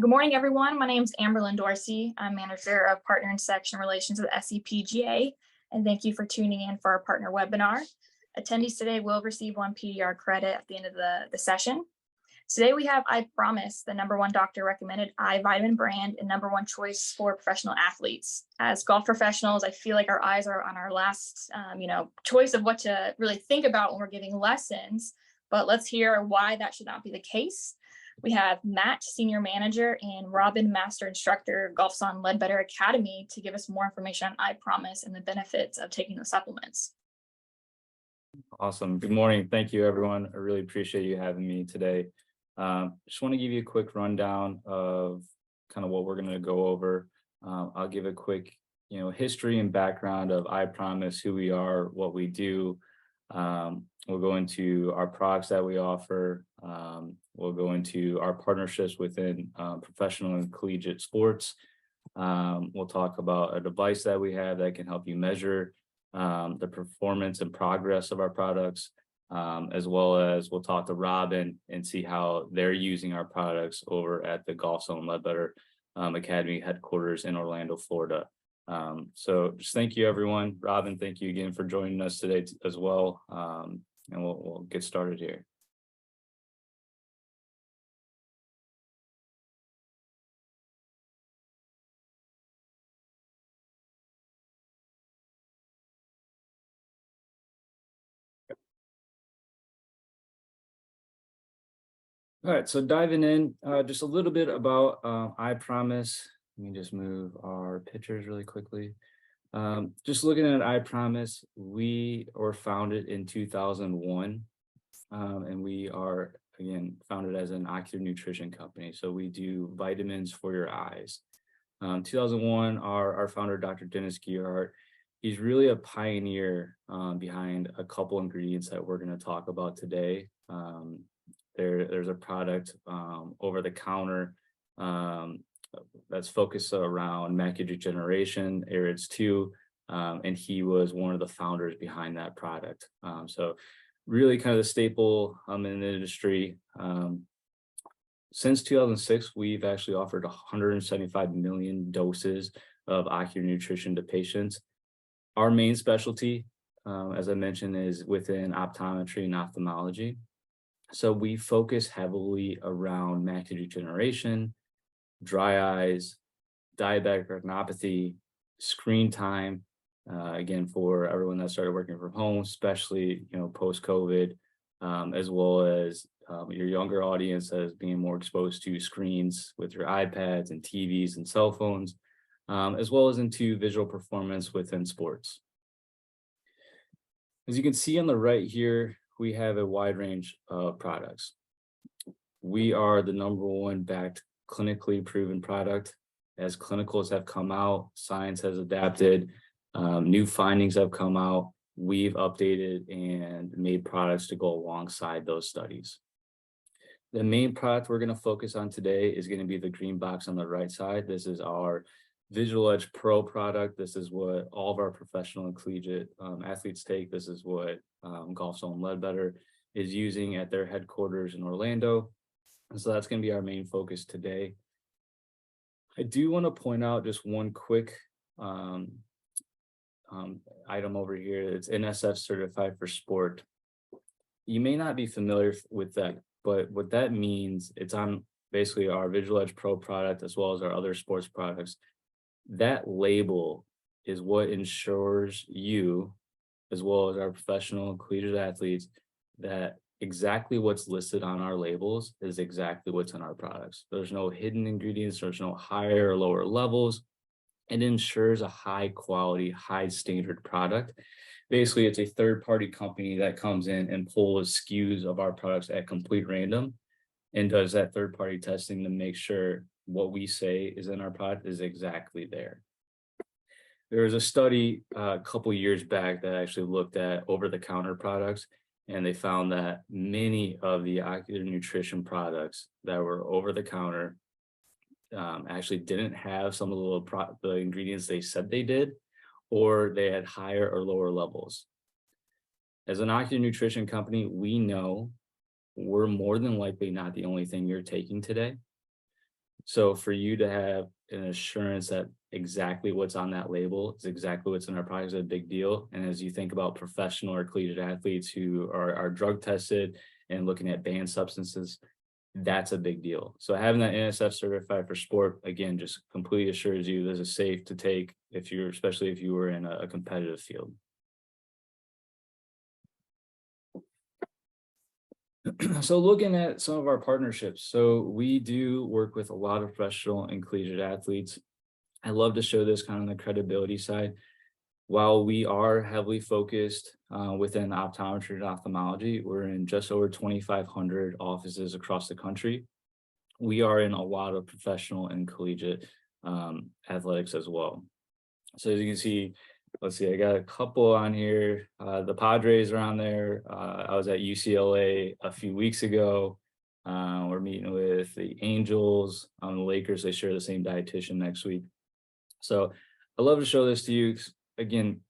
Good morning, everyone. My name is Amberlyn Dorsey. I'm manager of partner and section relations with SCPGA, and thank you for tuning in for our partner webinar. Attendees today will receive one PDR credit at the end of the session. Today we have EyePromise, the #1 doctor recommended eye vitamin brand and #1 choice for professional athletes. As golf professionals, I feel like our eyes are on our last choice of what to really think about when we're giving lessons, but let's hear why that should not be the case. We have Matt, Senior Manager, and Robin, Master Instructor, Golf's on Ledbetter Academy, to give us more information on EyePromise and the benefits of taking the supplements. Awesome. Good morning. Thank you, everyone. I really appreciate you having me today. Just want to give you a quick rundown of kind of what we're going to go over. I'll give a quick, history and background of EyePromise, who we are, what we do. We'll go into our products that we offer. We'll go into our partnerships within professional and collegiate sports. We'll talk about a device that we have that can help you measure the performance and progress of our products, as well as we'll talk to Robin and see how they're using our products over at the Golf's on Ledbetter Academy headquarters in Orlando, Florida. So just thank you, everyone. Robin, thank you again for joining us today as well. And we'll get started here. All right, so diving in, just a little bit about EyePromise. Let me just move our pictures really quickly. Just looking at EyePromise, we were founded in 2001, and we are, again, founded as an ocular nutrition company. So we do vitamins for your eyes. 2001, our founder, Dr. Dennis Gearhart, he's really a pioneer behind a couple ingredients that we're going to talk about today. There's a product over the counter that's focused around macular degeneration, AREDS 2, and he was one of the founders behind that product. So really kind of the staple in the industry. Since 2006, we've actually offered 175 million doses of ocular nutrition to patients. Our main specialty, as I mentioned, is within optometry and ophthalmology. So we focus heavily around macular degeneration, dry eyes, diabetic retinopathy, screen time, again, for everyone that started working from home, especially, post-COVID, as well as your younger audience that is being more exposed to screens with your iPads and TVs and cell phones, as well as into visual performance within sports. As you can see on the right here, we have a wide range of products. We are the #1 backed clinically proven product. As clinicals have come out, science has adapted, new findings have come out, we've updated and made products to go alongside those studies. The main product we're going to focus on today is going to be the green box on the right side. This is our Visual Edge Pro product. This is what all of our professional and collegiate athletes take. This is what Golf's on Ledbetter is using at their headquarters in Orlando. And so that's going to be our main focus today. I do want to point out just one quick item over here. It's NSF certified for sport. You may not be familiar with that, but what that means, it's on basically our Visual Edge Pro product as well as our other sports products. That label is what ensures you, as well as our professional collegiate athletes, that exactly what's listed on our labels is exactly what's in our products. There's no hidden ingredients, there's no higher or lower levels. It ensures a high quality, high standard product. Basically, it's a third-party company that comes in and pulls SKUs of our products at complete random and does that third-party testing to make sure what we say is in our product is exactly there. There was a study a couple years back that actually looked at over-the-counter products, and they found that many of the ocular nutrition products that were over-the-counter actually didn't have some of the ingredients they said they did, or they had higher or lower levels. As an ocular nutrition company, we know we're more than likely not the only thing you're taking today. So for you to have an assurance that exactly what's on that label is exactly what's in our product is a big deal. And as you think about professional or collegiate athletes who are drug tested and looking at banned substances, that's a big deal. So having that NSF certified for sport, again, just completely assures you this is safe to take if you're, especially if you were in a competitive field. So looking at some of our partnerships, so we do work with a lot of professional and collegiate athletes. I love to show this kind of on the credibility side. While we are heavily focused within optometry and ophthalmology, we're in just over 2,500 offices across the country. We are in a lot of professional and collegiate athletics as well. So as you can see, let's see, I got a couple on here. The Padres are on there. I was at UCLA a few weeks ago. We're meeting with the Angels, the Lakers. They share the same dietitian next week. So I love to show this to you. Again,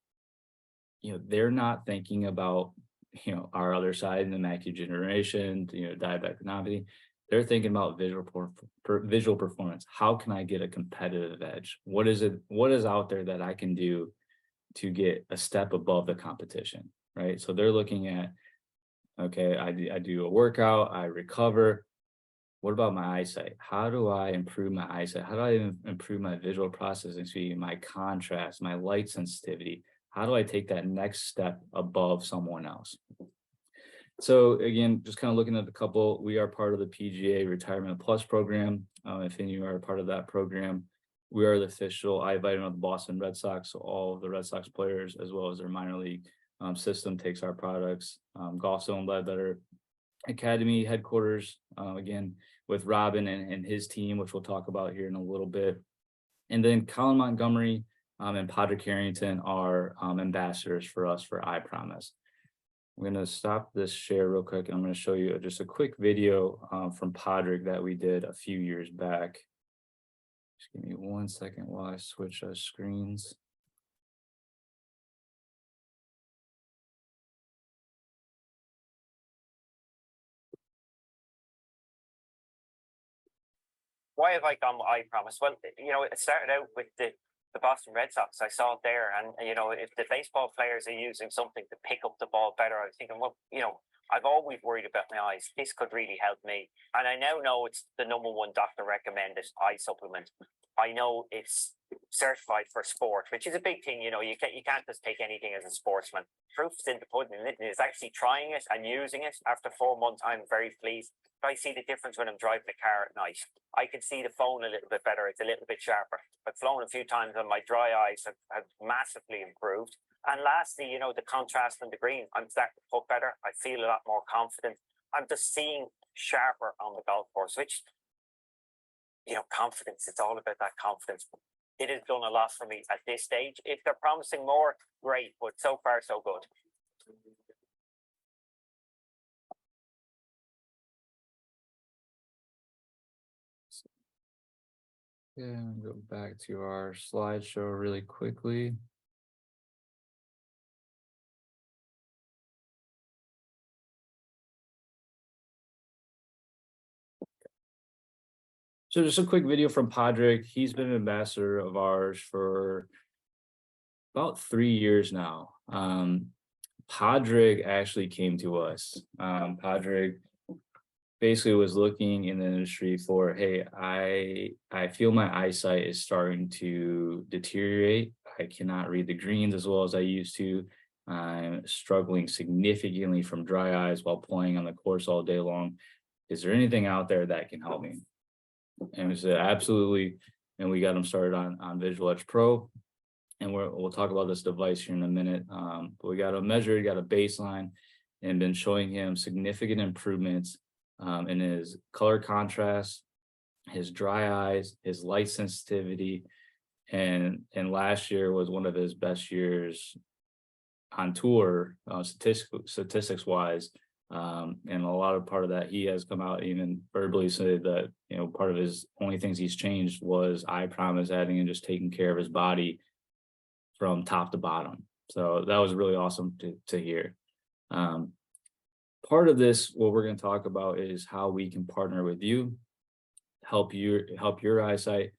they're not thinking about, our other side in the macular degeneration, diabetic retinopathy. They're thinking about visual performance. How can I get a competitive edge? What is out there that I can do to get a step above the competition, right? So they're looking at, okay, I do a workout, I recover. What about my eyesight? How do I improve my eyesight? How do I improve my visual processing speed, my contrast, my light sensitivity? How do I take that next step above someone else? So again, just kind of looking at the couple, we are part of the PGA Retirement Plus program. If any of you are a part of that program, we are the official eye vitamin of the Boston Red Sox. So all of the Red Sox players, as well as their minor league system, takes our products. Gallstone Ledbetter Academy headquarters, again, with Robin and his team, which we'll talk about here in a little bit. And then Colin Montgomery and Padraig Harrington are ambassadors for us for EyePromise. I'm going to stop this share real quick, and I'm going to show you just a quick video from Padraig that we did a few years back. Just give me 1 second while I switch screens. Why have I gone with EyePromise? Well, it started out with the Boston Red Sox. I saw it there, and if the baseball players are using something to pick up the ball better, I was thinking, well, I've always worried about my eyes. This could really help me, and I now know it's the #1 doctor recommended eye supplement. I know it's certified for sport, which is a big thing. You can't just take anything as a sportsman. Proof's in the pudding. It's actually trying it and using it. After 4 months, I'm very pleased. I see the difference when I'm driving the car at night. I can see the phone a little bit better. It's a little bit sharper. I've flown a few times and my dry eyes have massively improved. And lastly, the contrast and the green, I'm starting to putt better. I feel a lot more confident. I'm just seeing sharper on the golf course, which, confidence, it's all about that confidence. It has done a lot for me at this stage. If they're promising more, great, but so far, so good. Yeah, go back to our slideshow really quickly. So just a quick video from Padraig. He's been an ambassador of ours for about 3 years now. Padraig actually came to us. Padraig basically was looking in the industry for, hey, I feel my eyesight is starting to deteriorate. I cannot read the greens as well as I used to. I'm struggling significantly from dry eyes while playing on the course all day long. Is there anything out there that can help me? And we said, absolutely. And we got him started on Visual Edge Pro. And we'll talk about this device here in a minute. But we got a measure, got a baseline, and been showing him significant improvements in his color contrast, his dry eyes, his light sensitivity. And last year was one of his best years on tour, statistics wise. And a lot of part of that, he has come out even verbally said that, part of his only things he's changed was EyePromise, adding and just taking care of his body from top to bottom. So that was really awesome to hear. Part of this, what we're going to talk about is how we can partner with you, help your eyesight,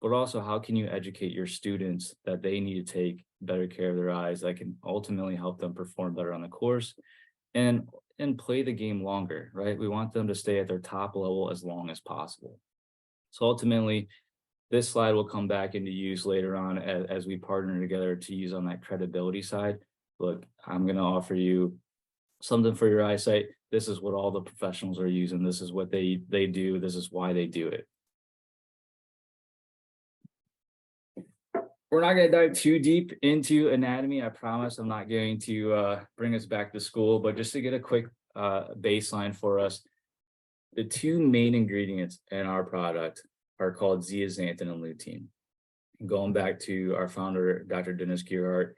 but also how can you educate your students that they need to take better care of their eyes that can ultimately help them perform better on the course and play the game longer, right? We want them to stay at their top level as long as possible. So ultimately, this slide will come back into use later on as we partner together to use on that credibility side. Look, I'm going to offer you something for your eyesight. This is what all the professionals are using. This is what they do. This is why they do it. We're not going to dive too deep into anatomy. I promise I'm not going to bring us back to school, but just to get a quick baseline for us, the two main ingredients in our product are called zeaxanthin and lutein. Going back to our founder, Dr. Dennis Gearhart,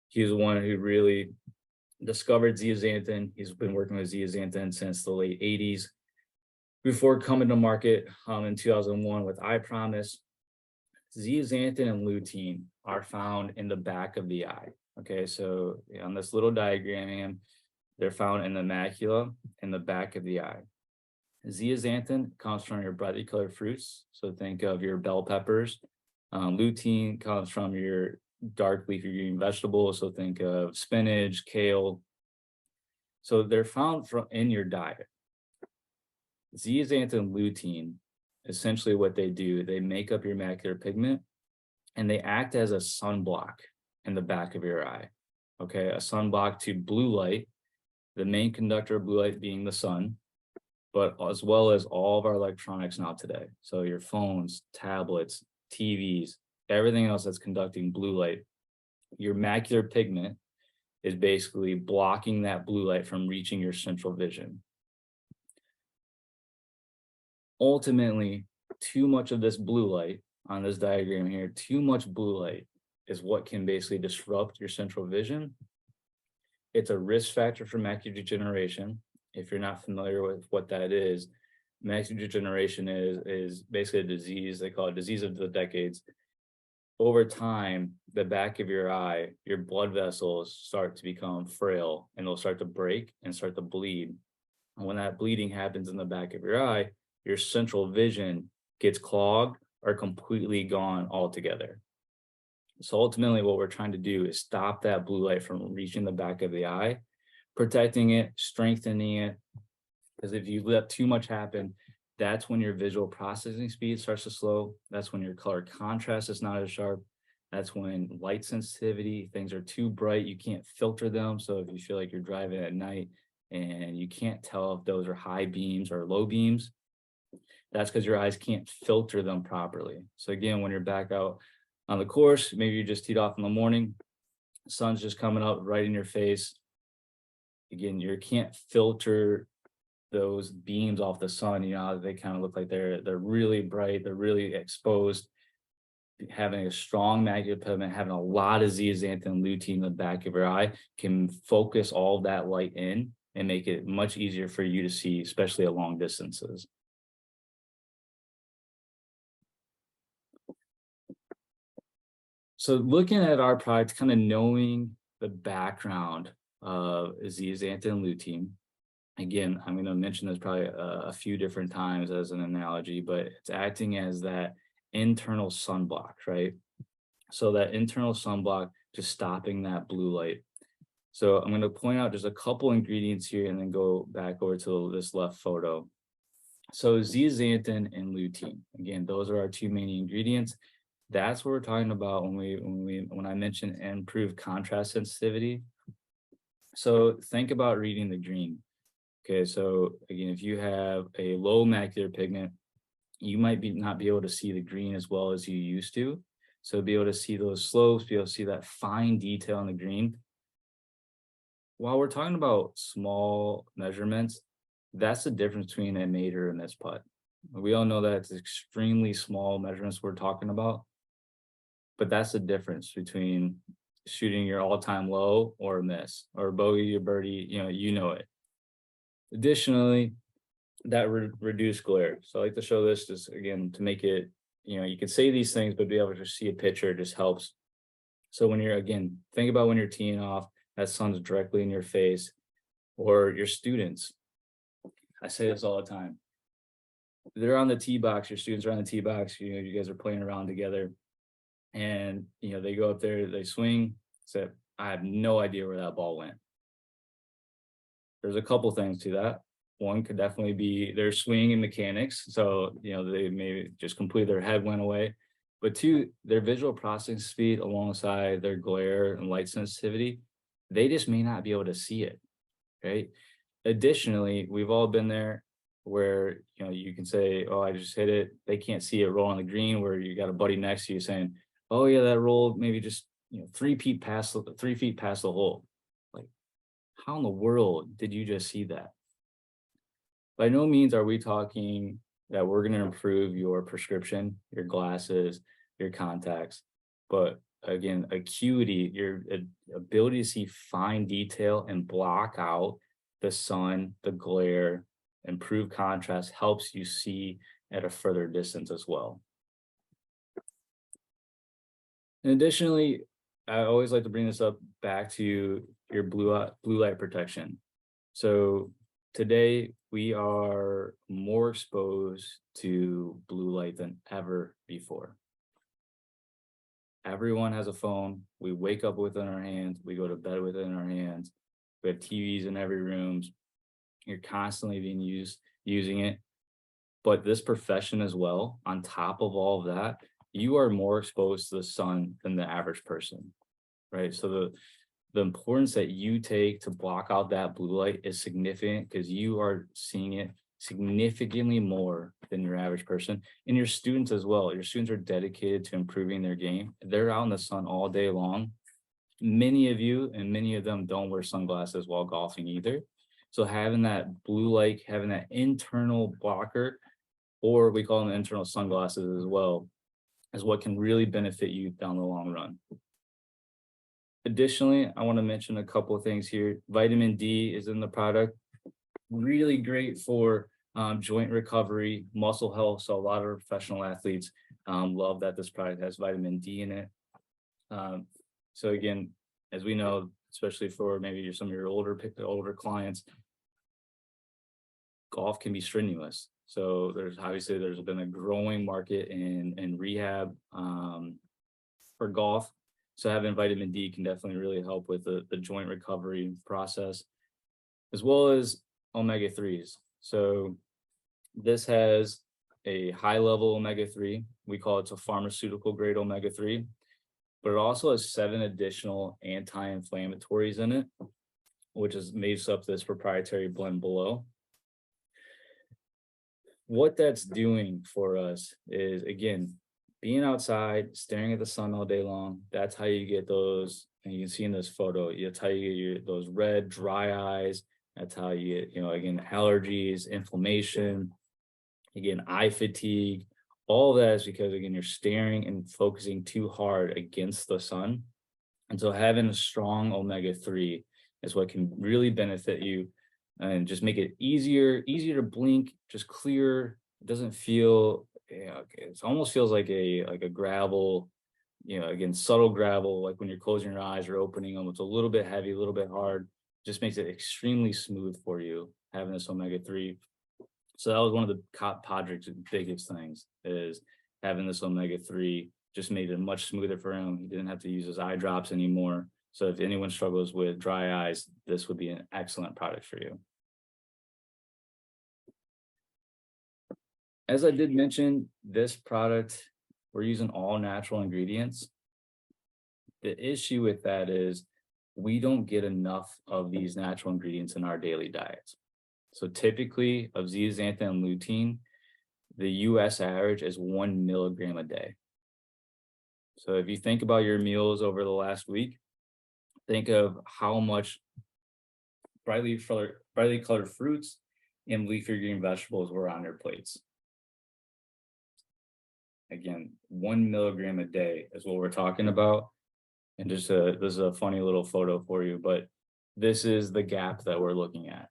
he was the one who really discovered zeaxanthin. He's been working with zeaxanthin since the late 80s. Before coming to market in 2001 with EyePromise, zeaxanthin and lutein are found in the back of the eye. Okay, so on this little diagram, they're found in the macula in the back of the eye. Zeaxanthin comes from your brightly colored fruits, so think of your bell peppers. Lutein comes from your dark leafy green vegetables, so think of spinach, kale. So they're found in your diet. Zeaxanthin and lutein, essentially what they do, they make up your macular pigment and they act as a sunblock in the back of your eye. Okay, a sunblock to blue light, the main conductor of blue light being the sun, but as well as all of our electronics now today. So your phones, tablets, TVs, everything else that's conducting blue light. Your macular pigment is basically blocking that blue light from reaching your central vision. Ultimately, too much of this blue light on this diagram here, too much blue light is what can basically disrupt your central vision. It's a risk factor for macular degeneration. If you're not familiar with what that is, macular degeneration is basically a disease. They call it disease of the decades. Over time, the back of your eye, your blood vessels start to become frail and they'll start to break and start to bleed. And when that bleeding happens in the back of your eye, your central vision gets clogged or completely gone altogether. So ultimately what we're trying to do is stop that blue light from reaching the back of the eye, protecting it, strengthening it, because if you let too much happen, that's when your visual processing speed starts to slow. That's when your color contrast is not as sharp. That's when light sensitivity, things are too bright, you can't filter them. So if you feel like you're driving at night and you can't tell if those are high beams or low beams, that's because your eyes can't filter them properly. So again, when you're back out on the course, maybe you just teed off in the morning, the sun's just coming up right in your face. Again, you can't filter those beams off the sun. You know, they kind of look like they're really bright, they're really exposed. Having a strong macular pigment, having a lot of zeaxanthin and lutein in the back of your eye can focus all that light in and make it much easier for you to see, especially at long distances. So looking at our product, kind of knowing the background of zeaxanthin and lutein. Again, I'm going to mention this probably a few different times as an analogy, but it's acting as that internal sunblock, right? So that internal sunblock, just stopping that blue light. So I'm going to point out just a couple ingredients here and then go back over to this left photo. So zeaxanthin and lutein, again, those are our two main ingredients. That's what we're talking about when I mention improved contrast sensitivity. So think about reading the green. Okay, so again, if you have a low macular pigment, you might not be able to see the green as well as you used to. So be able to see those slopes, be able to see that fine detail in the green. While we're talking about small measurements, that's the difference between a mater and this putt. We all know that it's extremely small measurements we're talking about, but that's the difference between shooting your all-time low or a miss, or bogey or birdie, you know it. Additionally, that reduced glare. So I like to show this just again to make it, you can say these things, but be able to see a picture just helps. So when you're, again, think about when you're teeing off, that sun's directly in your face, or your students. I say this all the time. they're on the tee box, your students are on the tee box, you guys are playing around together, and they go up there, they swing, say, I have no idea where that ball went. There's a couple things to that. One could definitely be their swinging mechanics. So, they maybe just completely their head went away. But two, their visual processing speed alongside their glare and light sensitivity, they just may not be able to see it, right? Additionally, we've all been there where, you can say, oh, I just hit it. They can't see it roll on the green, where you got a buddy next to you saying, oh yeah, that rolled maybe just, 3 feet past the hole. Like, how in the world did you just see that? By no means are we talking that we're going to improve your prescription, your glasses, your contacts, but again, acuity, your ability to see fine detail and block out the sun, the glare, improve contrast helps you see at a further distance as well. And additionally, I always like to bring this up back to your blue light protection. So today we are more exposed to blue light than ever before. Everyone has a phone. We wake up with it in our hands. We go to bed with it in our hands. We have TVs in every room. You're constantly using it. But this profession as well, on top of all of that, you are more exposed to the sun than the average person, right? So the importance that you take to block out that blue light is significant, because you are seeing it significantly more than your average person. And your students as well. Your students are dedicated to improving their game. They're out in the sun all day long. Many of you and many of them don't wear sunglasses while golfing either. So having that blue light, having that internal blocker, or we call them internal sunglasses as well, is what can really benefit you down the long run. Additionally, I want to mention a couple of things here. Vitamin D is in the product. Really great for joint recovery, muscle health. So a lot of professional athletes love that this product has vitamin D in it. So again, as we know, especially for maybe some of your older clients, golf can be strenuous. So there's been a growing market in rehab for golf. So having vitamin D can definitely really help with the joint recovery process, as well as omega-3s. So this has a high level omega-3. We call it a pharmaceutical grade omega-3, but it also has 7 additional anti-inflammatories in it, which makes up this proprietary blend below. What that's doing for us is, again, being outside, staring at the sun all day long. That's how you get those, and you can see in this photo, that's how you get those red, dry eyes. That's how you get, again, allergies, inflammation, again, eye fatigue. All of that is because, again, you're staring and focusing too hard against the sun. And so having a strong omega-3 is what can really benefit you and just make it easier to blink, just clear. It doesn't feel, it almost feels like a gravel, again, subtle gravel, like when you're closing your eyes or opening them. It's a little bit heavy, a little bit hard. Just makes it extremely smooth for you, having this omega-3. So that was one of the Podrick's biggest things, is having this omega-3 just made it much smoother for him. He didn't have to use his eye drops anymore. So if anyone struggles with dry eyes, this would be an excellent product for you. As I did mention, this product, we're using all natural ingredients. The issue with that is we don't get enough of these natural ingredients in our daily diets. So typically of zeaxanthin and lutein, the US average is 1 milligram a day. So if you think about your meals over the last week, think of how much brightly colored fruits and leafy green vegetables were on your plates. Again, 1 milligram a day is what we're talking about. And this is a funny little photo for you, but this is the gap that we're looking at,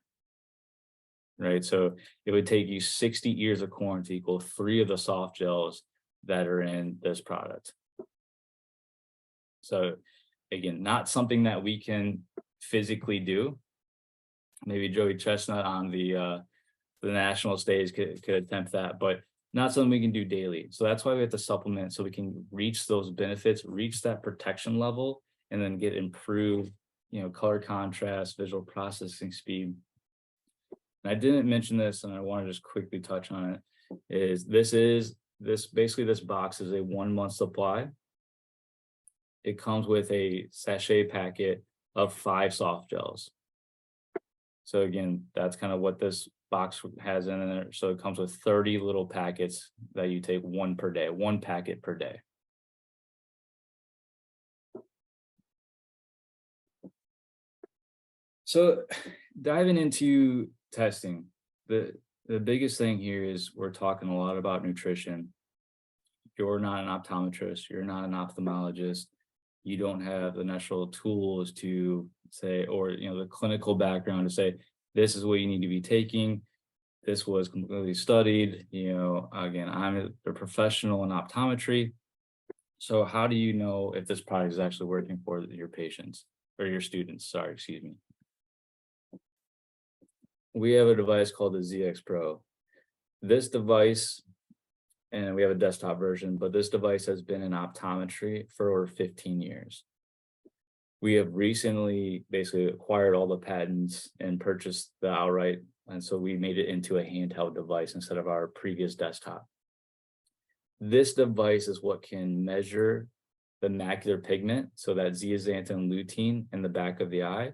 right? So it would take you 60 ears of corn to equal 3 of the soft gels that are in this product. So again, not something that we can physically do. Maybe Joey Chestnut on the the national stage could attempt that, but not something we can do daily. So that's why we have to supplement so we can reach those benefits, reach that protection level, and then get improved, color contrast, visual processing speed. And I didn't mention this, and I want to just quickly touch on it, this box is a 1 month supply. It comes with a sachet packet of 5 soft gels. So again, that's kind of what this box has in there. So it comes with 30 little packets that you take 1 per day, 1 packet per day. So diving into testing, the biggest thing here is we're talking a lot about nutrition. You're not an optometrist, you're not an ophthalmologist, you don't have the natural tools to say, or the clinical background to say, this is what you need to be taking. This was completely studied. Again, I'm a professional in optometry. So how do you know if this product is actually working for your patients or your students? Sorry, excuse me. We have a device called the ZX Pro. This device, and we have a desktop version, but this device has been in optometry for over 15 years. We have recently basically acquired all the patents and purchased the outright. And so we made it into a handheld device instead of our previous desktop. This device is what can measure the macular pigment, so that zeaxanthin lutein in the back of the eye.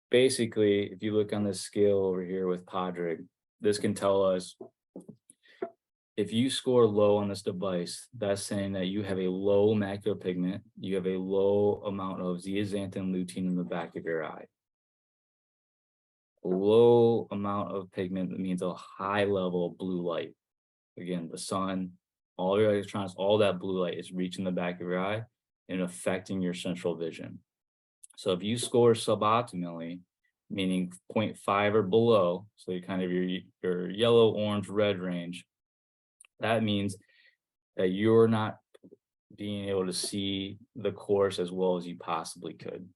Basically, if you look on this scale over here with Podrig, this can tell us if you score low on this device, that's saying that you have a low macular pigment, you have a low amount of zeaxanthin lutein in the back of your eye. A low amount of pigment means a high level of blue light. Again, the sun, all your electrons, all that blue light is reaching the back of your eye and affecting your central vision. So if you score suboptimally, meaning 0.5 or below, so you're kind of your yellow, orange, red range, that means that you're not being able to see the course as well as you possibly could.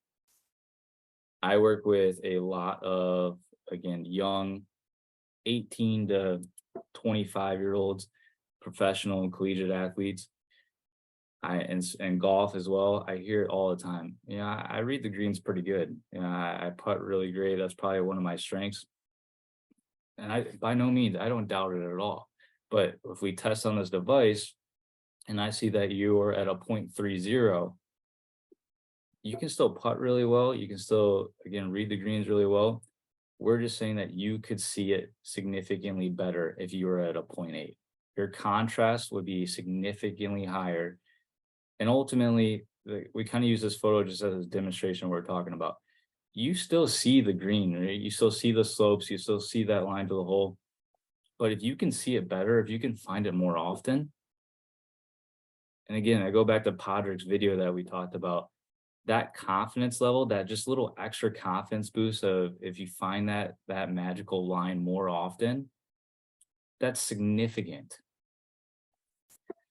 I work with a lot of, again, young 18 to 25-year-olds, professional and collegiate athletes, and golf as well. I hear it all the time. I read the greens pretty good. I putt really great. That's probably one of my strengths. And by no means, I don't doubt it at all. But if we test on this device and I see that you are at a 0.30, you can still putt really well. You can still, again, read the greens really well. We're just saying that you could see it significantly better if you were at a 0.8. Your contrast would be significantly higher. And ultimately, we kind of use this photo just as a demonstration we're talking about. You still see the green, right? You still see the slopes. You still see that line to the hole. But if you can see it better, if you can find it more often, and again, I go back to Podrick's video that we talked about, that confidence level, that just little extra confidence boost of if you find that magical line more often, that's significant.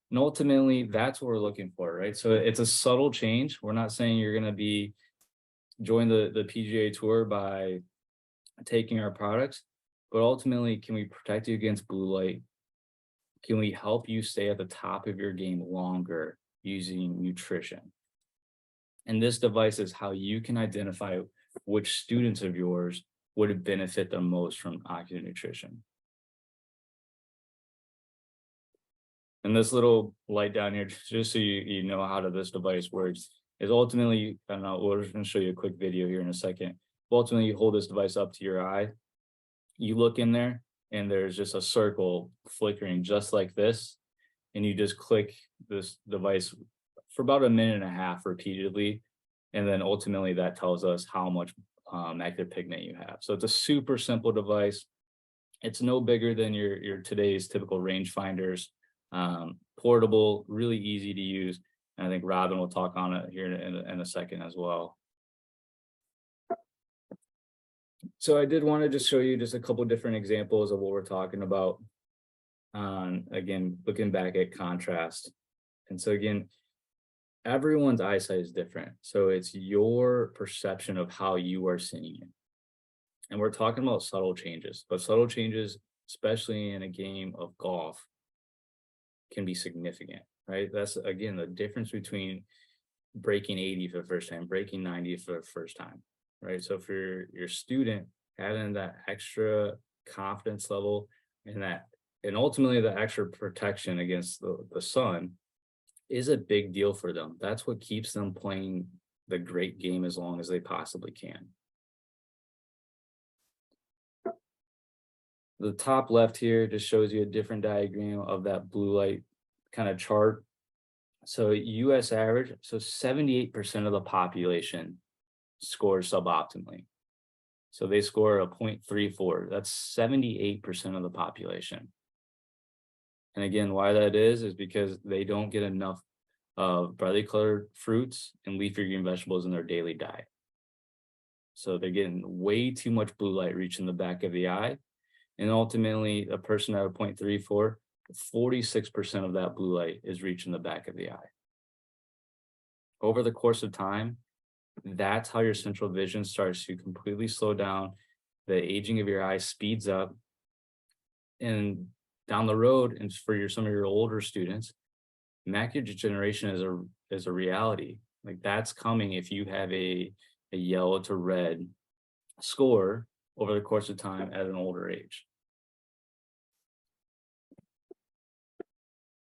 And ultimately, that's what we're looking for, right? So it's a subtle change. We're not saying you're going to join the PGA Tour by taking our products, but ultimately, can we protect you against blue light? Can we help you stay at the top of your game longer using nutrition? And this device is how you can identify which students of yours would benefit the most from ocular nutrition. And this little light down here, just so you know how this device works, is ultimately, I don't know, we're just going to show you a quick video here in a second. Ultimately, you hold this device up to your eye, you look in there, and there's just a circle flickering just like this. And you just click this device for about 1.5 minutes repeatedly. And then ultimately that tells us how much macular pigment you have. So it's a super simple device. It's no bigger than your today's typical rangefinders. Portable, really easy to use. And I think Robin will talk on it here in a second as well. So I did want to just show you just a couple different examples of what we're talking about. Again, looking back at contrast. And so again, everyone's eyesight is different. So it's your perception of how you are seeing it. And we're talking about subtle changes, but subtle changes, especially in a game of golf, can be significant, right? That's again the difference between breaking 80 for the first time, breaking 90 for the first time, right? So for your student, having that extra confidence level and ultimately the extra protection against the sun is a big deal for them. That's what keeps them playing the great game as long as they possibly can. The top left here just shows you a different diagram of that blue light kind of chart. So US average, so 78% of the population scores suboptimally. So they score a 0.34. That's 78% of the population. And again, why that is because they don't get enough of brightly colored fruits and leafy green vegetables in their daily diet. So they're getting way too much blue light reaching the back of the eye. And ultimately, a person at a 0.34, 46% of that blue light is reaching the back of the eye. Over the course of time, that's how your central vision starts to completely slow down. The aging of your eyes speeds up. And down the road, and for some of your older students, macular degeneration is a reality. Like that's coming if you have a yellow to red score over the course of time at an older age.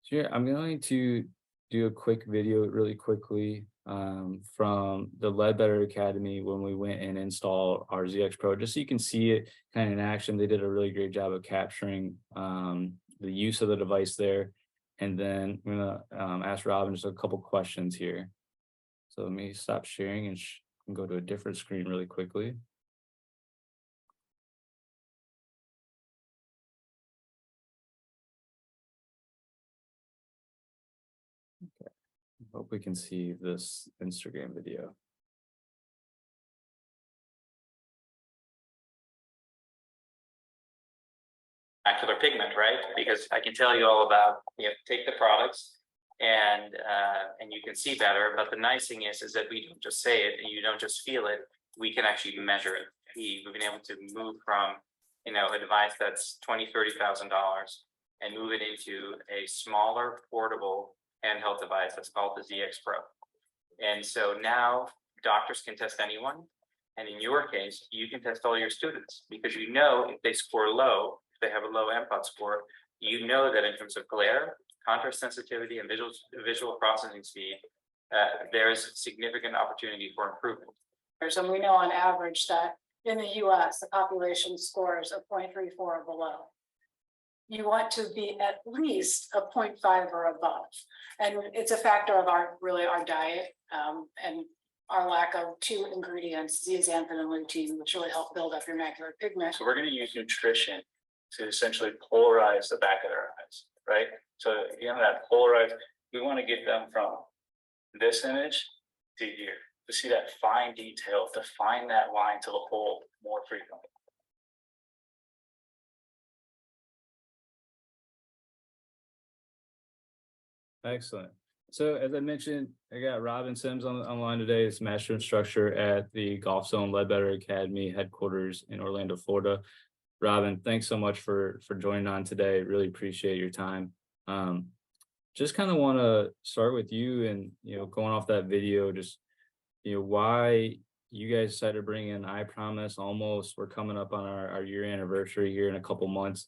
So yeah, I'm going to do a quick video really quickly from the Ledbetter Academy when we went and installed our ZX Pro, just so you can see it kind of in action. They did a really great job of capturing the use of the device there. And then I'm gonna ask Robin just a couple questions here. So let me stop sharing and go to a different screen really quickly. Okay, hope we can see this Instagram video. Macular pigment, right? Because I can tell you all about, take the products and you can see better. But the nice thing is that we don't just say it and you don't just feel it. We can actually measure it. We've been able to move from, a device that's $20,000–$30,000 and move it into a smaller, portable handheld device that's called the ZX Pro. And so now doctors can test anyone. And in your case, you can test all your students because if they score low, they have a low MPOT score, that in terms of glare, contrast sensitivity, and visual processing speed, there is significant opportunity for improvement. And we know on average that in the US, the population scores a 0.34 or below. You want to be at least a 0.5 or above. And it's a factor of our diet and our lack of two ingredients, zeaxanthin and lutein, which really help build up your macular pigment. So we're going to use nutrition to essentially polarize the back of their eyes, right? So again, that polarized, we want to get them from this image to here, to see that fine detail, to find that line to the hole more frequently. Excellent. So as I mentioned, I got Robin Sims online today. It's master instructor at the Golf Zone Ledbetter Academy headquarters in Orlando, Florida. Robin, thanks so much for joining on today. Really appreciate your time. Just kind of want to start with you and, going off that video, just, why you guys decided to bring in EyePromise. We're coming up on our year anniversary here in a couple months.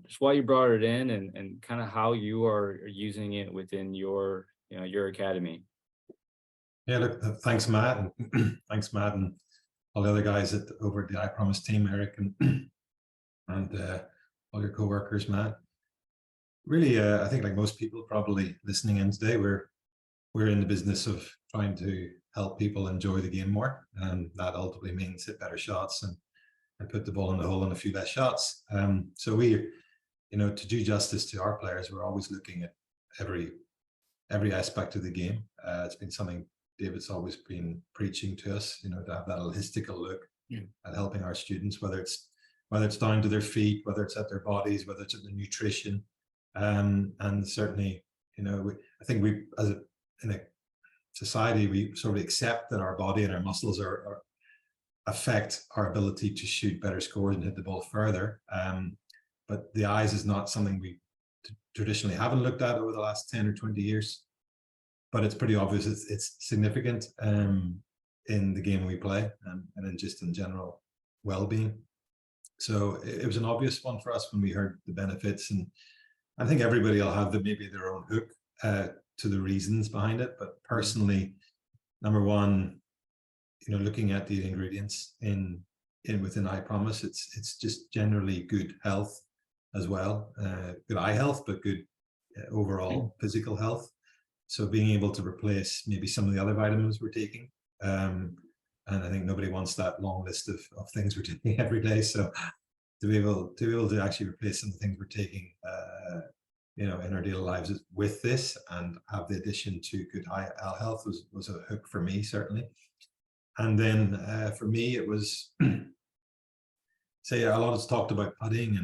Just why you brought it in and kind of how you are using it within your academy. Yeah, look, thanks, Matt. And thanks, Matt, and all the other guys over at the EyePromise team, Eric and all your co-workers, Matt. Really, I think like most people probably listening in today, we're in the business of trying to help people enjoy the game more, and that ultimately means hit better shots and put the ball in the hole in a few less shots. So we, to do justice to our players, we're always looking at every aspect of the game. It's been something David's always been preaching to us, to have that holistical look at helping our students, whether it's down to their feet, whether it's at their bodies, whether it's at their nutrition, and certainly, I think we, in a society, we sort of accept that our body and our muscles are affect our ability to shoot better scores and hit the ball further. But the eyes is not something we traditionally haven't looked at over the last 10 or 20 years. But it's pretty obvious it's significant in the game we play, and then just in general well-being. So it was an obvious one for us when we heard the benefits, and I think everybody will have maybe their own hook to the reasons behind it. But personally, number one, looking at the ingredients within EyePromise, it's just generally good health as well, good eye health, but good overall physical health. So being able to replace maybe some of the other vitamins we're taking, and I think nobody wants that long list of things we're taking every day. So to be able to actually replace some of the things we're taking, in our daily lives with this, and have the addition to good eye health was a hook for me, certainly. And then for me, it was say a lot is talked about putting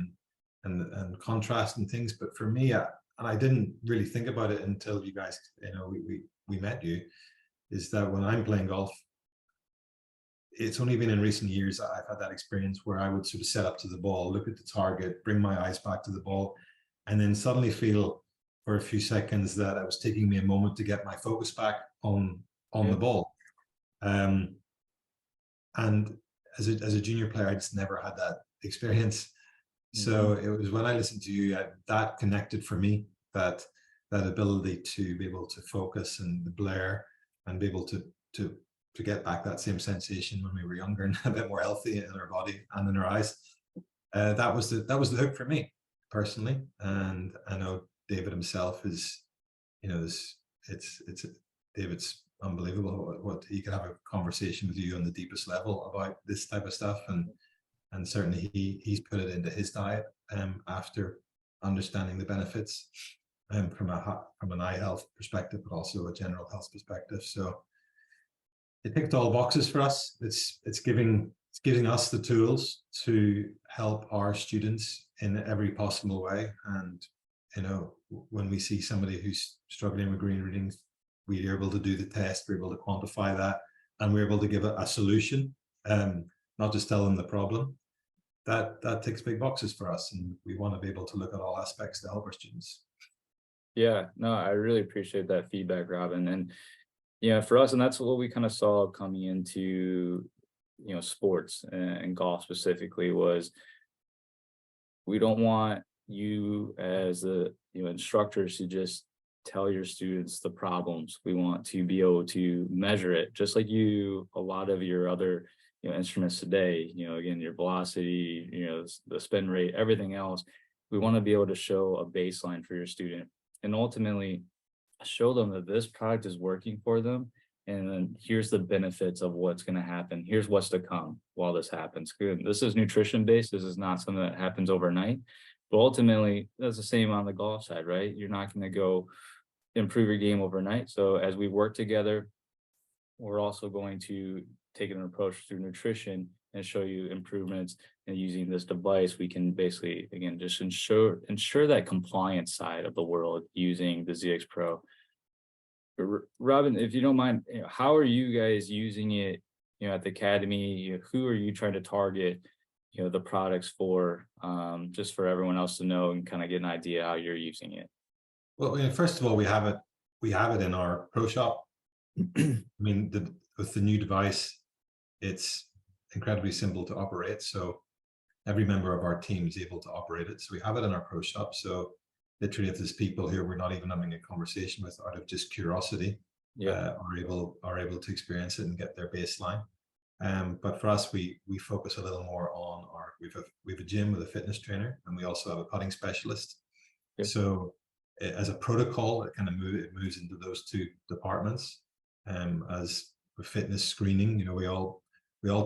and contrast and things, but for me, and I didn't really think about it until you guys, we met you, is that when I'm playing golf, it's only been in recent years I've had that experience where I would sort of set up to the ball, look at the target, bring my eyes back to the ball, and then suddenly feel for a few seconds that it was taking me a moment to get my focus back on the ball. And as a junior player, I just never had that experience. So it was when I listened to you that connected for me, that ability to be able to focus and the blur and be able to get back that same sensation when we were younger and a bit more healthy in our body and in our eyes. That was the hook for me personally. And I know David himself is, David's unbelievable what he can have a conversation with you on the deepest level about this type of stuff, and certainly he's put it into his diet after understanding the benefits from an eye health perspective, but also a general health perspective. So it ticked all boxes for us. It's giving us the tools to help our students in every possible way. And when we see somebody who's struggling with green reading, we're able to do the test, we're able to quantify that, and we're able to give a solution, not just tell them the problem. That ticks big boxes for us, and we want to be able to look at all aspects to help our students. Yeah, no, I really appreciate that feedback, Robin. And for us, and that's what we kind of saw coming into sports and golf specifically, was we don't want you as the instructors to just tell your students the problems. We want to be able to measure it, just like a lot of your other instruments today, again, your velocity, the spin rate, everything else. We want to be able to show a baseline for your student and ultimately show them that this product is working for them. And then here's the benefits of what's going to happen. Here's what's to come while this happens. Good. This is nutrition based. This is not something that happens overnight. But ultimately, that's the same on the golf side, right? You're not going to go improve your game overnight. So as we work together, we're also going to take an approach through nutrition and show you improvements. And using this device, we can basically, again, just ensure that compliance side of the world using the ZX Pro. Robin, if you don't mind, how are you guys using it, at the Academy? Who are you trying to target, the products for, just for everyone else to know and kind of get an idea how you're using it? Well, first of all, we have it in our Pro Shop. I mean, with the new device, it's incredibly simple to operate. So every member of our team is able to operate it. So we have it in our Pro Shop. So literally, if there's people here we're not even having a conversation with out of just curiosity, are able to experience it and get their baseline. But for us, we focus a little more on we have a gym with a fitness trainer, and we also have a putting specialist. So as a protocol, it kind of moves into those two departments. As with fitness screening, we all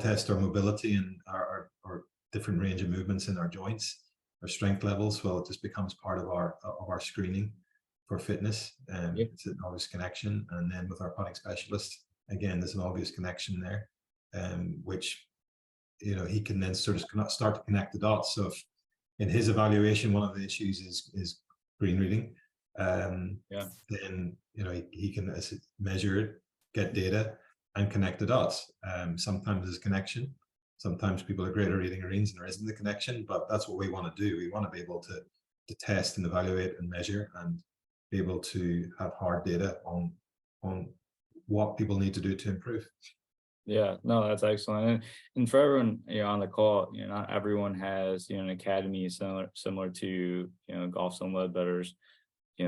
test our mobility and our different range of movements in our joints, our strength levels. Well, it just becomes part of our screening for fitness. It's an obvious connection. And then with our putting specialist, again, there's an obvious connection there, which he can then sort of start to connect the dots. So if in his evaluation, one of the issues is green reading, then he can measure it, get data, and connect the dots. Sometimes there's connection, sometimes people are great at reading readings and there isn't the connection, but that's what we want to do. We want to be able to test and evaluate and measure and be able to have hard data on what people need to do to improve. Yeah, no, that's excellent. And for everyone, on the call, not everyone has, an academy similar to, Golf Sim Ledbetter's,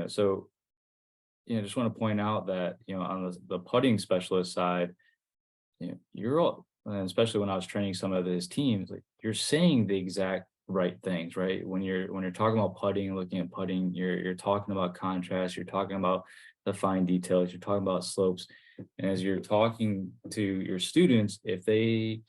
so, just want to point out that, on the putting specialist side, you're all, and especially when I was training some of his teams, like you're saying the exact right things, right? When you're talking about putting and looking at putting, you're talking about contrast, you're talking about the fine details, you're talking about slopes. And as you're talking to your students, if they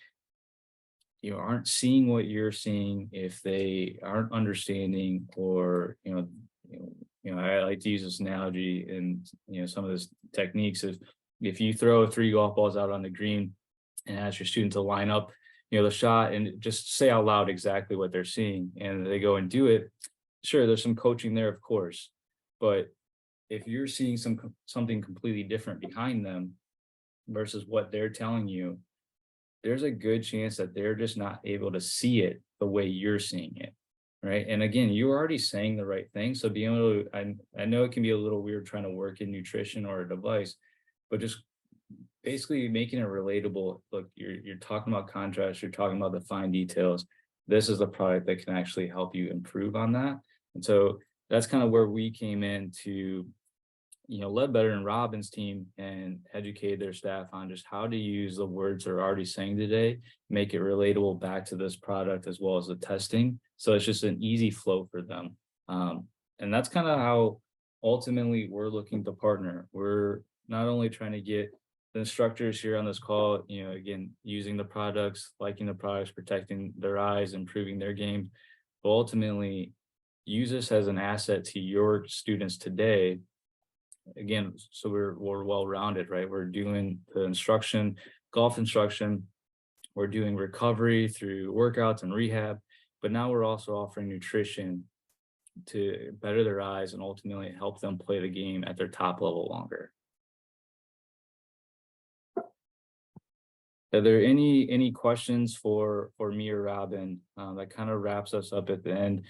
aren't seeing what you're seeing, if they aren't understanding, or I like to use this analogy and some of this techniques of, if you throw 3 golf balls out on the green and ask your student to line up the shot and just say out loud exactly what they're seeing, and they go and do it, sure, there's some coaching there, of course, but if you're seeing something completely different behind them versus what they're telling you, there's a good chance that they're just not able to see it the way you're seeing it, right? And again, you're already saying the right thing, so being able to, I know it can be a little weird trying to work in nutrition or a device, but just basically making it relatable. Look, you're talking about contrast, you're talking about the fine details. This is the product that can actually help you improve on that. And so that's kind of where we came in to, Ledbetter and Robin's team, and educate their staff on just how to use the words they're already saying today, make it relatable back to this product as well as the testing. So it's just an easy flow for them. And that's kind of how ultimately we're looking to partner. We're not only trying to get the instructors here on this call, again, using the products, liking the products, protecting their eyes, improving their game, but ultimately use this as an asset to your students today. Again, so we're well-rounded, right? We're doing the instruction, golf instruction, we're doing recovery through workouts and rehab, but now we're also offering nutrition to better their eyes and ultimately help them play the game at their top level longer. Are there any questions for me or Robin? That kind of wraps us up at the end.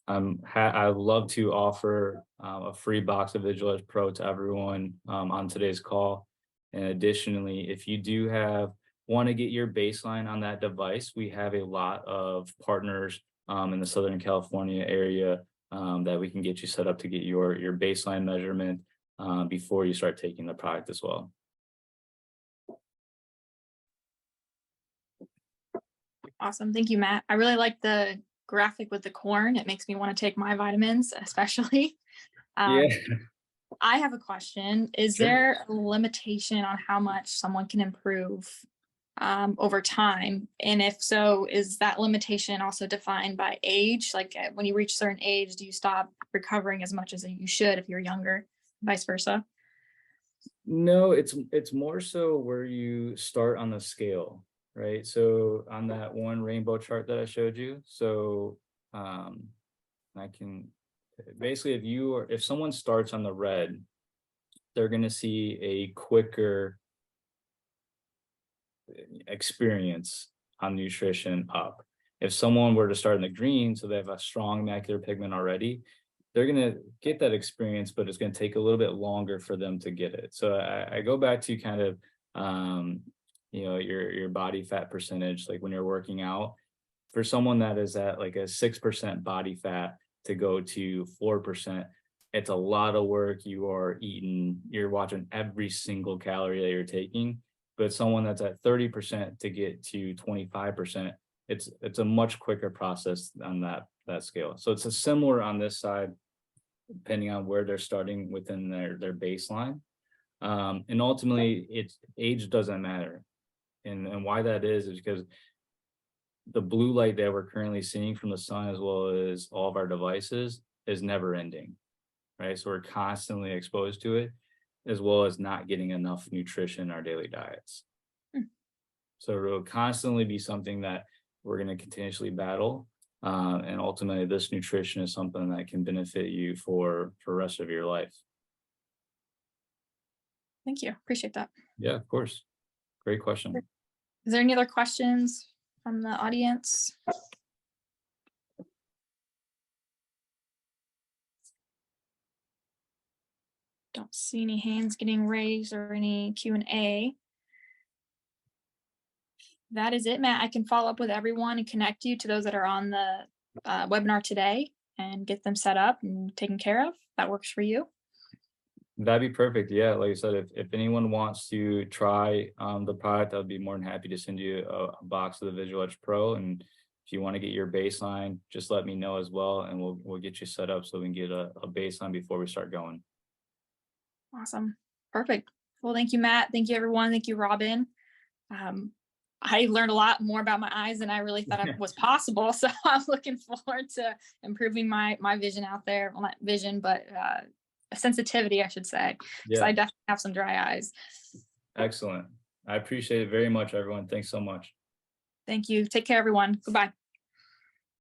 I'd love to offer a free box of Visual Edge Pro to everyone on today's call. And additionally, if you do want to get your baseline on that device, we have a lot of partners in the Southern California area that we can get you set up to get your baseline measurement before you start taking the product as well. Awesome. Thank you, Matt. I really like the graphic with the corn. It makes me want to take my vitamins, especially. Yeah. I have a question. Is Sure. there a limitation on how much someone can improve over time? And if so, is that limitation also defined by age? Like when you reach a certain age, do you stop recovering as much as you should if you're younger, vice versa? No, it's more so where you start on the scale, right? So on that one rainbow chart that I showed you, so I can basically, if someone starts on the red, they're going to see a quicker experience on nutrition up. If someone were to start in the green, so they have a strong macular pigment already, they're going to get that experience, but it's going to take a little bit longer for them to get it. So I go back to kind of, your body fat percentage, like when you're working out, for someone that is at like a 6% body fat to go to 4%, it's a lot of work. You are eating, you're watching every single calorie that you're taking. But someone that's at 30% to get to 25%, it's a much quicker process on that scale. So it's a similar on this side, depending on where they're starting within their baseline. And ultimately, it's age doesn't matter. And why that is because the blue light that we're currently seeing from the sun, as well as all of our devices, is never ending, right? So we're constantly exposed to it, as well as not getting enough nutrition in our daily diets. So it will constantly be something that we're going to continuously battle. And ultimately, this nutrition is something that can benefit you for the rest of your life. Thank you. Appreciate that. Yeah, of course. Great question. Is there any other questions from the audience? Don't see any hands getting raised or any Q&A. That is it, Matt. I can follow up with everyone and connect you to those that are on the webinar today and get them set up and taken care of. That works for you. That'd be perfect. Yeah, like I said, if anyone wants to try the product, I'd be more than happy to send you a box of the Visual Edge Pro. And if you want to get your baseline, just let me know as well, and we'll get you set up so we can get a baseline before we start going. Awesome. Perfect. Well, thank you, Matt. Thank you, everyone. Thank you, Robin. I learned a lot more about my eyes than I really thought it was possible. So I'm looking forward to improving my vision out there. Well, not vision, but sensitivity, I should say. Because I definitely have some dry eyes. Excellent. I appreciate it very much, everyone. Thanks so much. Thank you. Take care, everyone. Goodbye.